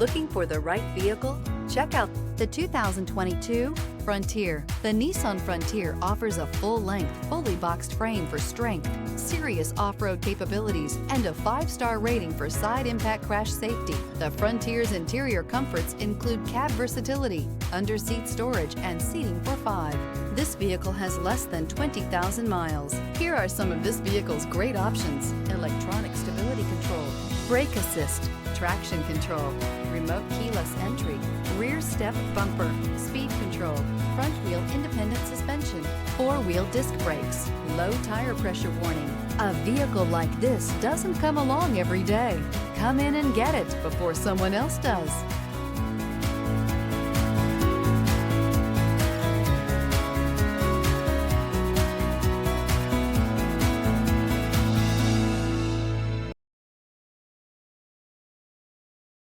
Looking for the right vehicle? Check out the 2022 Frontier. The Nissan Frontier offers a full-length, fully boxed frame for strength, serious off-road capabilities, and a 5-star rating for side impact crash safety. The Frontier's interior comforts include cab versatility, under-seat storage, and seating for 5. This vehicle has less than 20,000 miles. Here are some of this vehicle's great options: electronic stability control, brake assist, traction control, remote keyless entry, rear step bumper, speed control, front wheel independent suspension, 4-wheel disc brakes, low tire pressure warning. A vehicle like this doesn't come along every day. Come in and get it before someone else does.